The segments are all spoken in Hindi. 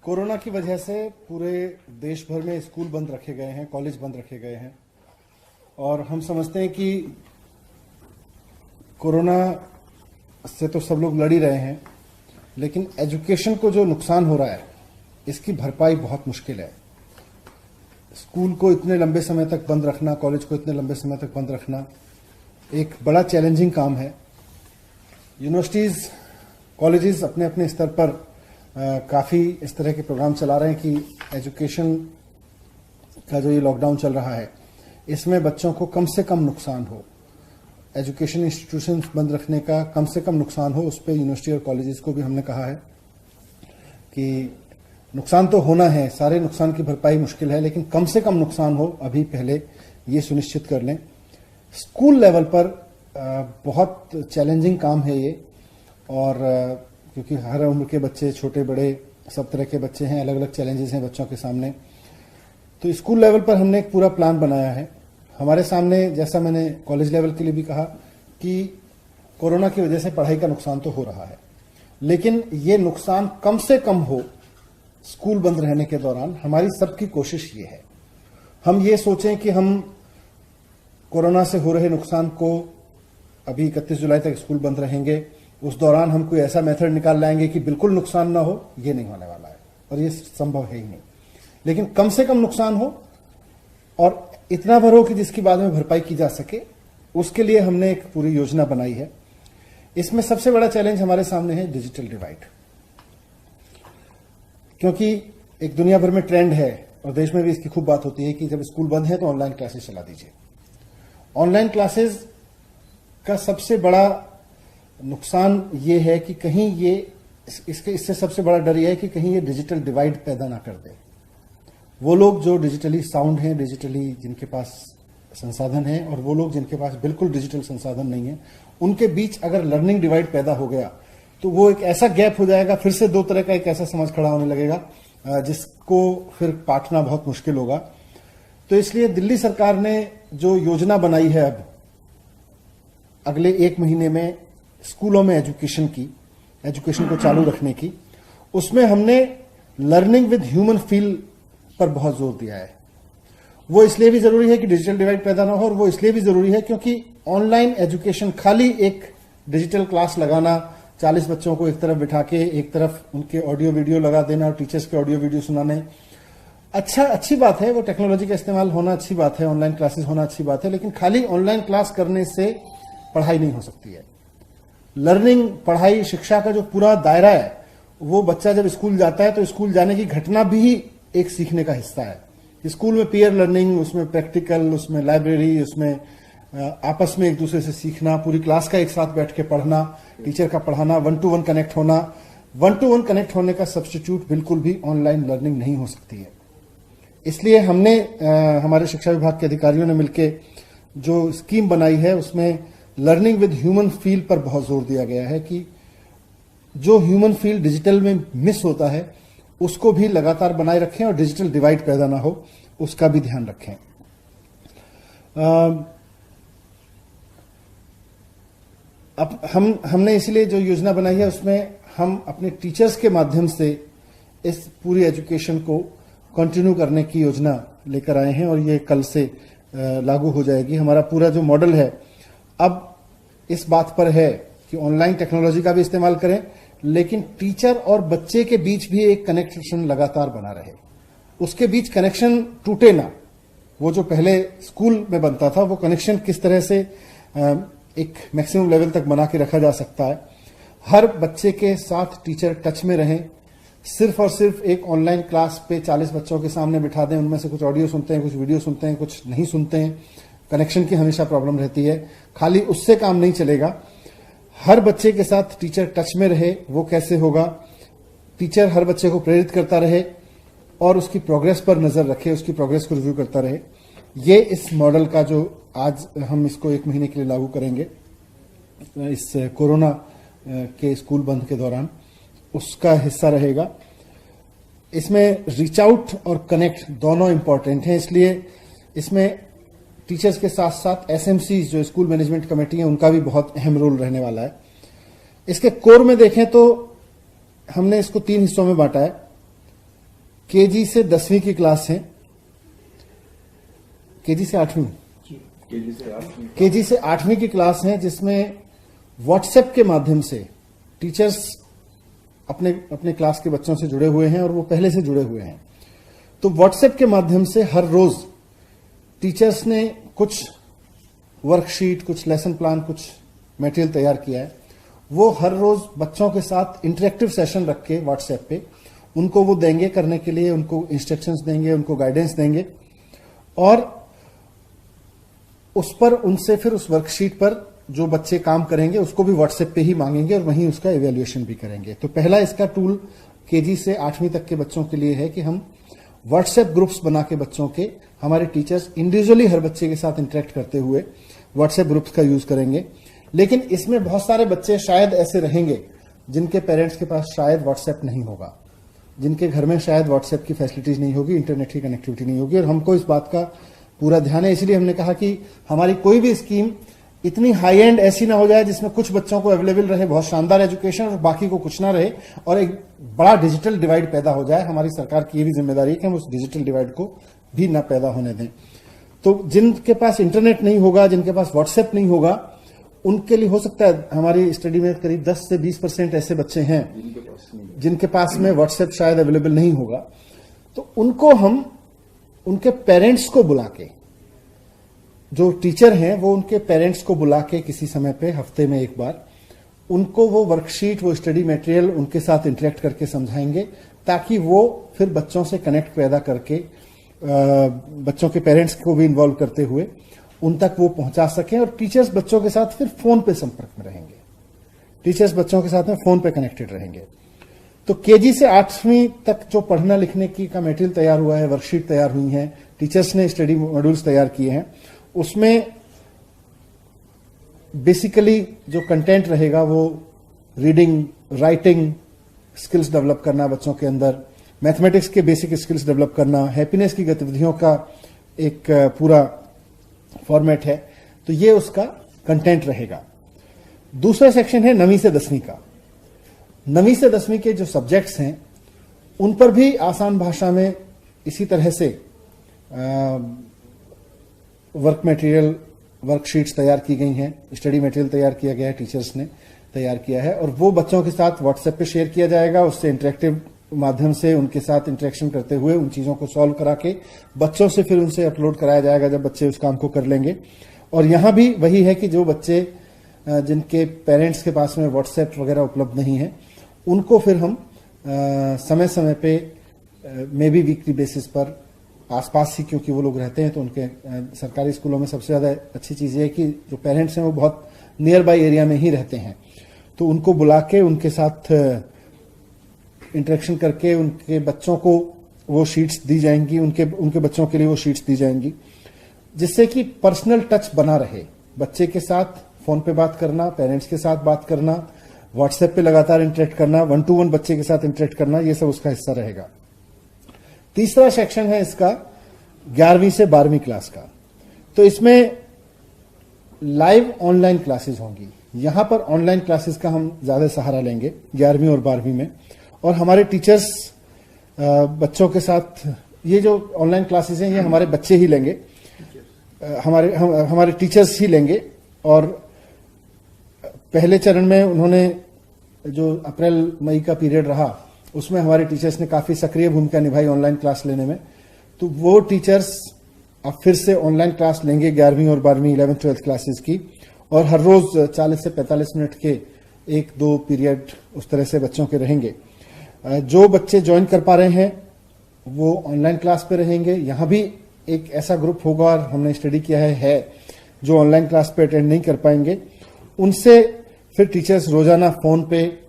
कोरोना की वजह से पूरे देश भर में स्कूल बंद रखे गए हैं, कॉलेज बंद रखे गए हैं और हम समझते हैं कि कोरोना से तो सब लोग लड़ ही रहे हैं, लेकिन एजुकेशन को जो नुकसान हो रहा है इसकी भरपाई बहुत मुश्किल है। स्कूल को इतने लंबे समय तक बंद रखना, कॉलेज को इतने लंबे समय तक बंद रखना एक बड़ा चैलेंजिंग काम है। यूनिवर्सिटीज़, कॉलेजेस अपने अपने स्तर पर काफ़ी इस तरह के प्रोग्राम चला रहे हैं कि एजुकेशन का जो ये लॉकडाउन चल रहा है इसमें बच्चों को कम से कम नुकसान हो, एजुकेशन इंस्टीट्यूशंस बंद रखने का कम से कम नुकसान हो। उस पर यूनिवर्सिटी और कॉलेजेस को भी हमने कहा है कि नुकसान तो होना है, सारे नुकसान की भरपाई मुश्किल है, लेकिन कम से कम नुकसान हो अभी पहले ये सुनिश्चित कर लें। स्कूल लेवल पर बहुत चैलेंजिंग काम है ये, और क्योंकि हर उम्र के बच्चे, छोटे बड़े सब तरह के बच्चे हैं, अलग अलग चैलेंजेस हैं बच्चों के सामने। तो स्कूल लेवल पर हमने एक पूरा प्लान बनाया है। हमारे सामने, जैसा मैंने कॉलेज लेवल के लिए भी कहा, कि कोरोना की वजह से पढ़ाई का नुकसान तो हो रहा है, लेकिन ये नुकसान कम से कम हो स्कूल बंद रहने के दौरान। हमारी सबकी कोशिश ये है, हम ये सोचें कि हम कोरोना से हो रहे नुकसान को, अभी 31 जुलाई तक स्कूल बंद रहेंगे, उस दौरान हम कोई ऐसा मेथड निकाल लाएंगे कि बिल्कुल नुकसान ना हो, ये नहीं होने वाला है और ये संभव है ही नहीं। लेकिन कम से कम नुकसान हो और इतना भर हो कि जिसकी बाद में भरपाई की जा सके, उसके लिए हमने एक पूरी योजना बनाई है। इसमें सबसे बड़ा चैलेंज हमारे सामने है डिजिटल डिवाइड, क्योंकि एक दुनिया भर में ट्रेंड है और देश में भी इसकी खूब बात होती है कि जब स्कूल बंद है तो ऑनलाइन क्लासेस चला दीजिए। ऑनलाइन क्लासेस का सबसे बड़ा नुकसान ये है कि कहीं ये इससे सबसे बड़ा डर यह है कि कहीं ये डिजिटल डिवाइड पैदा ना कर दे। वो लोग जो डिजिटली साउंड हैं, डिजिटली जिनके पास संसाधन हैं, और वो लोग जिनके पास बिल्कुल डिजिटल संसाधन नहीं है, उनके बीच अगर लर्निंग डिवाइड पैदा हो गया तो वो एक ऐसा गैप हो जाएगा, फिर से दो तरह का एक ऐसा समझ खड़ा होने लगेगा जिसको फिर पाटना बहुत मुश्किल होगा। तो इसलिए दिल्ली सरकार ने जो योजना बनाई है अब अगले 1 महीने में स्कूलों में एजुकेशन को चालू रखने की, उसमें हमने लर्निंग विद ह्यूमन फील पर बहुत जोर दिया है। वो इसलिए भी जरूरी है कि डिजिटल डिवाइड पैदा ना हो, और वो इसलिए भी जरूरी है क्योंकि ऑनलाइन एजुकेशन, खाली एक डिजिटल क्लास लगाना, 40 बच्चों को एक तरफ बिठा के एक तरफ उनके ऑडियो वीडियो लगा देना और टीचर्स के ऑडियो वीडियो सुनाने, अच्छी बात है, वो टेक्नोलॉजी का इस्तेमाल होना अच्छी बात है, ऑनलाइन क्लासेस होना अच्छी बात है, लेकिन खाली ऑनलाइन क्लास करने से पढ़ाई नहीं हो सकती है। लर्निंग, पढ़ाई, शिक्षा का जो पूरा दायरा है, वो बच्चा जब स्कूल जाता है तो स्कूल जाने की घटना भी एक सीखने का हिस्सा है। स्कूल में पीयर लर्निंग, उसमें प्रैक्टिकल, उसमें लाइब्रेरी, उसमें आपस में एक दूसरे से सीखना, पूरी क्लास का एक साथ बैठ के पढ़ना, टीचर का पढ़ाना, 1-to-1 कनेक्ट होना। 1-to-1 कनेक्ट होने का सब्स्टिट्यूट बिल्कुल भी ऑनलाइन लर्निंग नहीं हो सकती है। इसलिए हमने हमारे शिक्षा विभाग के अधिकारियों ने मिलकर जो स्कीम बनाई है उसमें लर्निंग विद ह्यूमन फील पर बहुत जोर दिया गया है कि जो ह्यूमन फील डिजिटल में मिस होता है उसको भी लगातार बनाए रखें और डिजिटल डिवाइड पैदा ना हो, उसका भी ध्यान रखें। अब हमने इसलिए जो योजना बनाई है उसमें हम अपने टीचर्स के माध्यम से इस पूरी एजुकेशन को कंटिन्यू करने की योजना लेकर आए हैं और ये कल से लागू हो जाएगी। हमारा पूरा जो मॉडल है अब इस बात पर है कि ऑनलाइन टेक्नोलॉजी का भी इस्तेमाल करें, लेकिन टीचर और बच्चे के बीच भी एक कनेक्शन लगातार बना रहे, उसके बीच कनेक्शन टूटे ना। वो जो पहले स्कूल में बनता था वो कनेक्शन किस तरह से एक मैक्सिमम लेवल तक बना के रखा जा सकता है। हर बच्चे के साथ टीचर टच में रहें, सिर्फ और सिर्फ एक ऑनलाइन क्लास पे 40 बच्चों के सामने बिठा दें, उनमें से कुछ ऑडियो सुनते हैं, कुछ वीडियो सुनते हैं, कुछ नहीं सुनते हैं, कनेक्शन की हमेशा प्रॉब्लम रहती है। खाली उससे काम नहीं चलेगा, हर बच्चे के साथ टीचर टच में रहे। वो कैसे होगा? टीचर हर बच्चे को प्रेरित करता रहे और उसकी प्रोग्रेस पर नजर रखे, उसकी प्रोग्रेस को रिव्यू करता रहे। ये इस मॉडल का जो आज हम इसको 1 महीने के लिए लागू करेंगे इस कोरोना के स्कूल बंद के दौरान, उसका हिस्सा रहेगा। इसमें रीच आउट और कनेक्ट दोनों इंपॉर्टेंट हैं, इसलिए इसमें टीचर्स के साथ साथ एसएमसी जो स्कूल मैनेजमेंट कमेटी है उनका भी बहुत अहम रोल रहने वाला है। इसके कोर में देखें तो हमने इसको 3 हिस्सों में बांटा है। केजी से 10वीं की क्लास है, केजी से 8वीं, केजी से 8वीं की क्लास है, जिसमें व्हाट्सएप के माध्यम से टीचर्स अपने अपने क्लास के बच्चों से जुड़े हुए हैं और वो पहले से जुड़े हुए हैं। तो व्हाट्सएप के माध्यम से हर रोज टीचर्स ने कुछ वर्कशीट, कुछ लेसन प्लान, कुछ मटेरियल तैयार किया है। वो हर रोज बच्चों के साथ इंटरेक्टिव सेशन रख के व्हाट्सएप पे उनको वो देंगे करने के लिए, उनको इंस्ट्रक्शंस देंगे, उनको गाइडेंस देंगे और उस पर उनसे फिर उस वर्कशीट पर जो बच्चे काम करेंगे उसको भी व्हाट्सएप पे ही मांगेंगे और वहीं उसका इवैल्यूएशन भी करेंगे। तो पहला इसका टूल केजी से 8वीं तक के बच्चों के लिए है कि हम व्हाट्सएप ग्रुप्स बना के बच्चों के, हमारे टीचर्स इंडिविजुअली हर बच्चे के साथ इंटरेक्ट करते हुए व्हाट्सएप ग्रुप्स का यूज करेंगे। लेकिन इसमें बहुत सारे बच्चे शायद ऐसे रहेंगे जिनके पेरेंट्स के पास शायद व्हाट्सएप नहीं होगा, जिनके घर में शायद व्हाट्सएप की फैसिलिटीज नहीं होगी, इंटरनेट की कनेक्टिविटी नहीं होगी। और हमको इस बात का पूरा ध्यान है, इसलिए हमने कहा कि हमारी कोई भी स्कीम इतनी हाई एंड ऐसी ना हो जाए जिसमें कुछ बच्चों को अवेलेबल रहे बहुत शानदार एजुकेशन और बाकी को कुछ ना रहे और एक बड़ा डिजिटल डिवाइड पैदा हो जाए। हमारी सरकार की ये भी जिम्मेदारी है कि हम उस डिजिटल डिवाइड को भी ना पैदा होने दें। तो जिनके पास इंटरनेट नहीं होगा, जिनके पास व्हाट्सएप नहीं होगा, उनके लिए हो सकता है, हमारी स्टडी में करीब 10 से 20% ऐसे बच्चे हैं जिनके पास में व्हाट्सएप शायद अवेलेबल नहीं होगा। तो उनको हम उनके पेरेंट्स को बुला के, जो टीचर हैं वो उनके पेरेंट्स को बुला के किसी समय पे हफ्ते में एक बार उनको वो वर्कशीट, वो स्टडी मटेरियल उनके साथ इंटरेक्ट करके समझाएंगे, ताकि वो फिर बच्चों से कनेक्ट पैदा करके बच्चों के पेरेंट्स को भी इन्वॉल्व करते हुए उन तक वो पहुंचा सकें। और टीचर्स बच्चों के साथ फिर फोन पे संपर्क में रहेंगे, टीचर्स बच्चों के साथ में फोन पे कनेक्टेड रहेंगे। तो केजी से 8वीं तक जो पढ़ना लिखने की का मटेरियल तैयार हुआ है, वर्कशीट तैयार हुई है, टीचर्स ने स्टडी मॉड्यूल्स तैयार किए हैं, उसमें बेसिकली जो कंटेंट रहेगा वो रीडिंग, राइटिंग स्किल्स डेवलप करना बच्चों के अंदर, मैथमेटिक्स के बेसिक स्किल्स डेवलप करना, हैप्पीनेस की गतिविधियों का एक पूरा फॉर्मेट है। तो ये उसका कंटेंट रहेगा। दूसरा सेक्शन है 9वीं से 10वीं का। 9वीं से 10वीं के जो सब्जेक्ट्स हैं उन पर भी आसान भाषा में इसी तरह से वर्क मटेरियल, वर्कशीट्स तैयार की गई हैं, स्टडी मटेरियल तैयार किया गया है, टीचर्स ने तैयार किया है और वो बच्चों के साथ व्हाट्सएप पे शेयर किया जाएगा। उससे इंटरेक्टिव माध्यम से उनके साथ इंटरेक्शन करते हुए उन चीजों को सॉल्व करा के बच्चों से फिर उनसे अपलोड कराया जाएगा जब बच्चे उस काम को कर लेंगे। और यहां भी वही है कि जो बच्चे जिनके पेरेंट्स के पास में व्हाट्सएप वगैरह उपलब्ध नहीं है, उनको फिर हम समय समय पे मे बी वीकली बेसिस पर आसपास ही, क्योंकि वो लोग रहते हैं तो उनके सरकारी स्कूलों में सबसे ज्यादा अच्छी चीज ये है कि जो पेरेंट्स हैं वो बहुत नियर बाय एरिया में ही रहते हैं, तो उनको बुला के उनके साथ इंटरेक्शन करके उनके बच्चों को वो शीट्स दी जाएंगी, उनके बच्चों के लिए वो शीट्स दी जाएंगी, जिससे कि पर्सनल टच बना रहे। बच्चे के साथ फोन पे बात करना, पेरेंट्स के साथ बात करना, व्हाट्सएप पे लगातार इंटरेक्ट करना, 1-to-1 बच्चे के साथ इंटरेक्ट करना, ये सब उसका हिस्सा रहेगा। तीसरा सेक्शन है इसका 11वीं से 12वीं क्लास का। तो इसमें लाइव ऑनलाइन क्लासेस होंगी। यहां पर ऑनलाइन क्लासेस का हम ज्यादा सहारा लेंगे 11वीं और 12वीं में, और हमारे टीचर्स बच्चों के साथ, ये जो ऑनलाइन क्लासेस हैं ये हमारे बच्चे ही लेंगे, हमारे टीचर्स ही लेंगे। और पहले चरण में उन्होंने जो अप्रैल मई का पीरियड रहा उसमें हमारे टीचर्स ने काफी सक्रिय भूमिका निभाई ऑनलाइन क्लास लेने में। तो वो टीचर्स अब फिर से ऑनलाइन क्लास लेंगे 11वीं और 12वीं 11th-12th क्लासेस की, और हर रोज 40 से 45 मिनट के 1-2 पीरियड उस तरह से बच्चों के रहेंगे। जो बच्चे ज्वाइन कर पा रहे हैं वो ऑनलाइन क्लास पे रहेंगे। यहां भी एक ऐसा ग्रुप होगा, और हमने स्टडी किया है जो ऑनलाइन क्लास पे अटेंड नहीं कर पाएंगे, उनसे फिर टीचर्स रोजाना फोन पे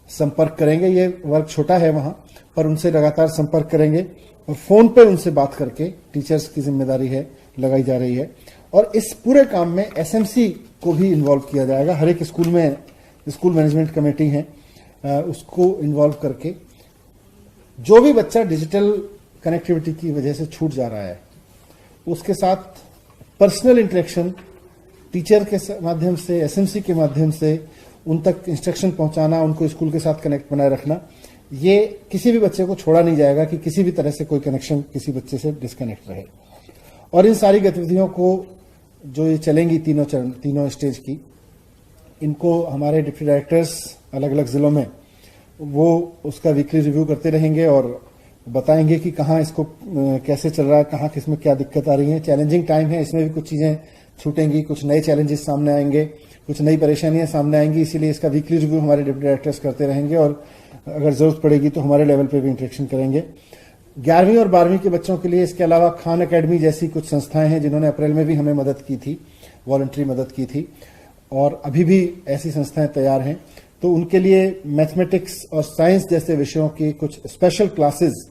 संपर्क करेंगे। ये वर्क छोटा है वहां, पर उनसे लगातार संपर्क करेंगे और फोन पे उनसे बात करके टीचर्स की जिम्मेदारी है, लगाई जा रही है। और इस पूरे काम में एसएमसी को भी इन्वॉल्व किया जाएगा। हर एक स्कूल में स्कूल मैनेजमेंट कमेटी है, उसको इन्वॉल्व करके जो भी बच्चा डिजिटल कनेक्टिविटी की वजह से छूट जा रहा है उसके साथ पर्सनल इंटरेक्शन टीचर के माध्यम से, एसएमसी के माध्यम से उन तक इंस्ट्रक्शन पहुंचाना, उनको स्कूल के साथ कनेक्ट बनाए रखना, ये किसी भी बच्चे को छोड़ा नहीं जाएगा कि किसी भी तरह से कोई कनेक्शन किसी बच्चे से डिस्कनेक्ट रहे। और इन सारी गतिविधियों को जो ये चलेंगी तीनों स्टेज की, इनको हमारे डिप्टी डायरेक्टर्स अलग अलग जिलों में वो उसका वीकली रिव्यू करते रहेंगे और बताएंगे कि कहाँ इसको कैसे चल रहा है, कहाँ किस में क्या दिक्कत आ रही है। चैलेंजिंग टाइम है, इसमें भी कुछ चीजें छूटेंगी, कुछ नए चैलेंजेस सामने आएंगे, कुछ नई परेशानियां सामने आएंगी, इसीलिए इसका वीकली रिव्यू हमारे डिप्टी डायरेक्टर्स करते रहेंगे और अगर जरूरत पड़ेगी तो हमारे लेवल पे भी इंटरेक्शन करेंगे। 11वीं और 12वीं के बच्चों के लिए इसके अलावा खान अकेडमी जैसी कुछ संस्थाएं हैं जिन्होंने अप्रैल में भी हमें मदद की थी, वॉलंटरी मदद की थी, और अभी भी ऐसी संस्थाएं तैयार हैं। तो उनके लिए मैथमेटिक्स और साइंस जैसे विषयों की कुछ स्पेशल क्लासेस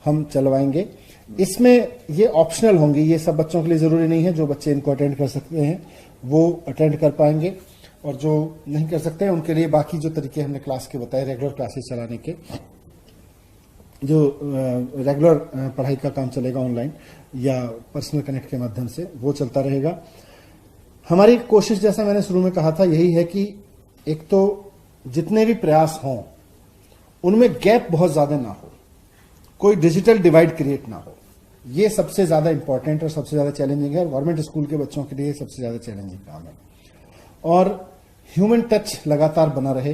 हम चलवाएंगे। इसमें ये ऑप्शनल होंगी, ये सब बच्चों के लिए जरूरी नहीं है। जो बच्चे इनको अटेंड कर सकते हैं वो अटेंड कर पाएंगे और जो नहीं कर सकते हैं उनके लिए बाकी जो तरीके हमने क्लास के बताए, रेगुलर क्लासेस चलाने के, जो रेगुलर पढ़ाई का काम चलेगा ऑनलाइन या पर्सनल कनेक्ट के माध्यम से, वो चलता रहेगा। हमारी कोशिश, जैसा मैंने शुरू में कहा था, यही है कि एक तो जितने भी प्रयास हों उनमें गैप बहुत ज्यादा ना हो, कोई डिजिटल डिवाइड क्रिएट ना हो। ये सबसे ज्यादा इंपॉर्टेंट और सबसे ज्यादा चैलेंजिंग है। गवर्नमेंट स्कूल के बच्चों के लिए सबसे ज्यादा चैलेंजिंग काम है। और ह्यूमन टच लगातार बना रहे।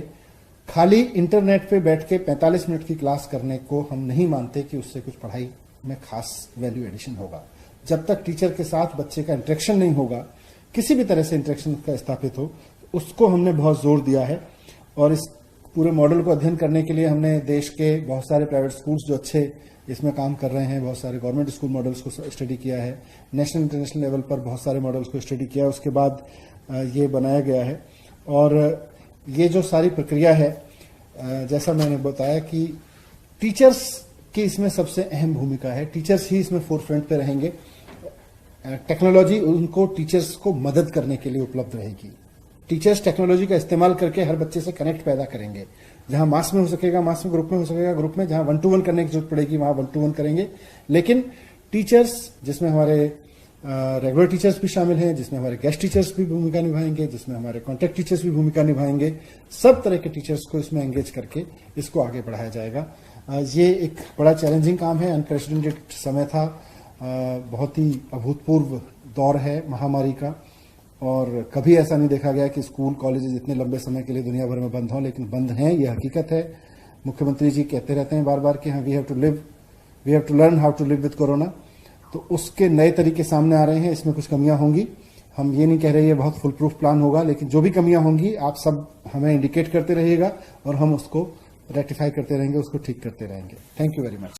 खाली इंटरनेट पे बैठ के 45 मिनट की क्लास करने को हम नहीं मानते कि उससे कुछ पढ़ाई में खास वैल्यू एडिशन होगा। जब तक टीचर के साथ बच्चे का इंटरेक्शन नहीं होगा, किसी भी तरह से इंटरेक्शन का स्थापित हो, उसको हमने बहुत जोर दिया है। और इस पूरे मॉडल को अध्ययन करने के लिए हमने देश के बहुत सारे प्राइवेट स्कूल्स जो अच्छे इसमें काम कर रहे हैं, बहुत सारे गवर्नमेंट स्कूल मॉडल्स को स्टडी किया है, नेशनल इंटरनेशनल लेवल पर बहुत सारे मॉडल्स को स्टडी किया है, उसके बाद ये बनाया गया है। और ये जो सारी प्रक्रिया है, जैसा मैंने बताया कि टीचर्स की इसमें सबसे अहम भूमिका है। टीचर्स ही इसमें फोरफ्रंट पे रहेंगे। टेक्नोलॉजी उनको, टीचर्स को मदद करने के लिए उपलब्ध रहेगी। टीचर्स टेक्नोलॉजी का इस्तेमाल करके हर बच्चे से कनेक्ट पैदा करेंगे। जहां मास में हो सकेगा मास में, ग्रुप में हो सकेगा ग्रुप में, जहां 1-to-1 करने की जरूरत पड़ेगी वहां 1-to-1 करेंगे। लेकिन टीचर्स, जिसमें हमारे रेगुलर टीचर्स भी शामिल हैं, जिसमें हमारे गेस्ट टीचर्स भी भूमिका निभाएंगे, जिसमें हमारे कॉन्टेक्ट टीचर्स भी भूमिका निभाएंगे, सब तरह के टीचर्स को इसमें एंगेज करके इसको आगे बढ़ाया जाएगा। ये एक बड़ा चैलेंजिंग काम है, अनप्रेसिडेंटेड समय था, बहुत ही अभूतपूर्व दौर है महामारी का, और कभी ऐसा नहीं देखा गया कि स्कूल कॉलेजेस इतने लंबे समय के लिए दुनिया भर में बंद हों, लेकिन बंद हैं, ये हकीकत है। मुख्यमंत्री जी कहते रहते हैं बार बार कि हाँ, we have to learn how to live with corona. तो उसके नए तरीके सामने आ रहे हैं। इसमें कुछ कमियां होंगी, हम ये नहीं कह रहे ये बहुत फुल प्रूफ प्लान होगा, लेकिन जो भी कमियां होंगी आप सब हमें इंडिकेट करते रहिएगा और हम उसको रेक्टिफाई करते रहेंगे, उसको ठीक करते रहेंगे। Thank you very much.